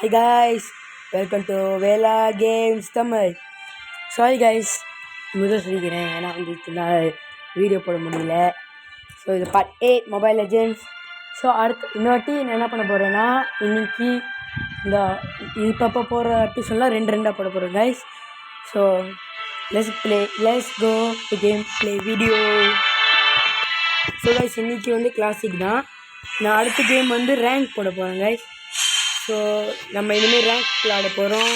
Hi guys, welcome to Vela Games Tamil. Sorry guys, முதல் சொல்லிக்கிறேன் ஏன்னா வந்து வீடியோ போட முடியல. ஸோ இது பார்ட் 8 மொபைல் லெஜெண்ட்ஸ். ஸோ அடுத்து இன்னொருட்டி நான் என்ன பண்ண போகிறேன்னா இன்றைக்கி இந்த இப்போ போகிற எபிசோட்லாம் ரெண்டாக போட போகிறேன் guys. So let's go to game play video. So guys இன்றைக்கி வந்து கிளாசிக் தான். நான் அடுத்த கேம் வந்து ரேங்க் போட போகிறேன் guys. ஸோ நம்ம இனிமேல் ரேங்க் விளாட போகிறோம்.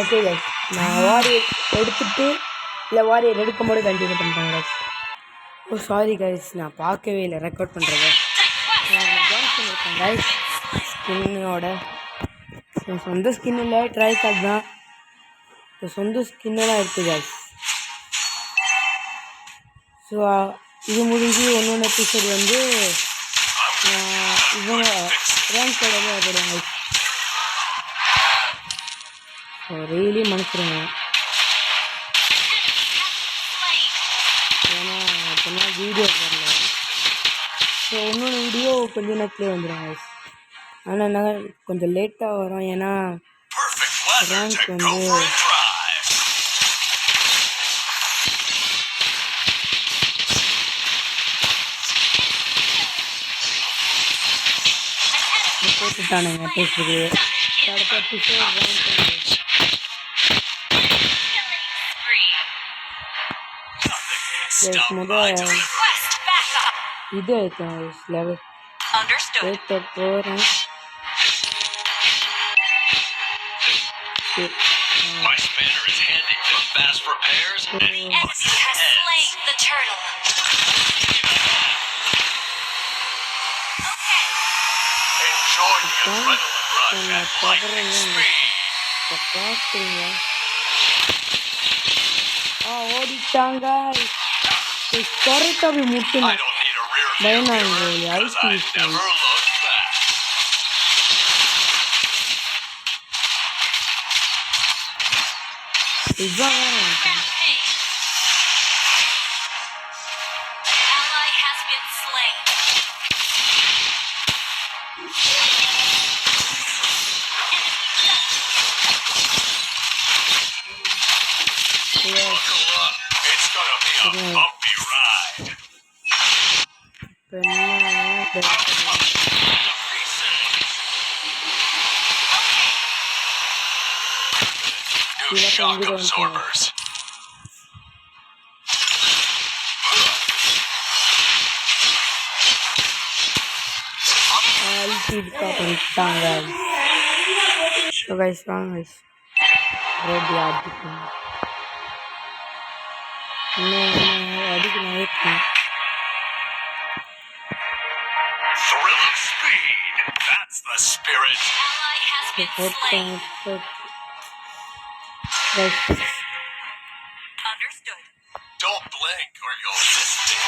ஓகே கைஸ், நான் வாரியர் எடுத்துகிட்டு இல்லை வாரியர் எடுக்கும் போது கண்டினியூ பண்ணுறேன் கைஸ். ஓ சாரி கைஸ், நான் பார்க்கவே இல்லை ரெக்கார்ட் பண்ணுறத. ஜாயின் பண்ணியிருக்கேன் கைஸ் ஸ்கின்னோட. சொந்த ஸ்கின் இல்லை, ட்ரை கார்டு தான். இப்போ சொந்த ஸ்கின்னெல்லாம் இருக்குது கைஸ். ஸோ இது முடிஞ்சு ஒன்று எபிசோடு வந்து இவங்க ரேங்க் போடவே போடுவாங்க. ஸோ ரெயிலி மனுஷருங்க, ஏன்னா இப்போனா வீடியோ வரல. ஸோ இன்னொன்று வீடியோ கொஞ்ச நேரத்துலேயே வந்துடும் கைஸ். ஆனால் நாங்கள் கொஞ்சம் லேட்டாக வரோம், ஏன்னா ரேங்க் வந்து போட்டுட்டானுங்க பேசுறது. அடுத்த எபிசோட் முதல் இது எடுத்தேன் லெவல் எடுத்த போகிறேன். ஓடிட்டாங்க கரெக்டாக போய் முட்டணும். பயனாங்க ஐசி இதுதான் Don't blink or you'll miss it.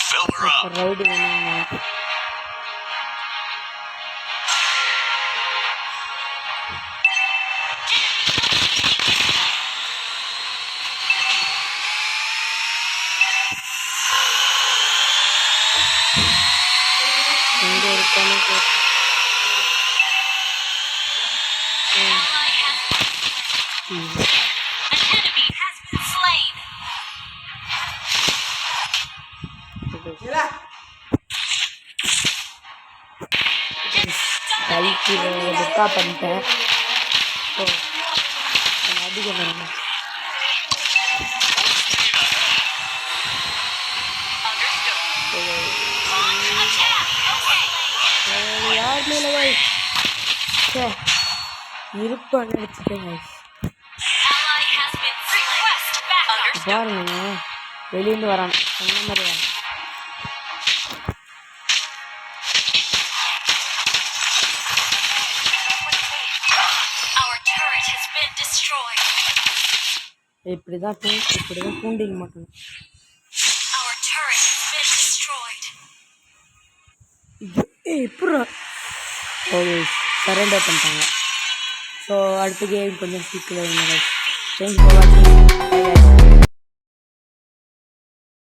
Fill her up. பண்ணிட்டேன். அதிகம் யாருமே இல்லை இருப்பான்னு நினச்சிட்டேன் பாருங்க, வெளியிருந்து வரான் சொன்ன மாதிரி வரான். இப்படிதான் தூண்டிக்க மாட்டோம். எப்படி சரண்டர் பண்ணிட்டாங்க. ஸோ அடுத்த கேம் கொஞ்சம் சீக்கிரம். தேங்க்ஸ் ஃபார் வாட்சிங்.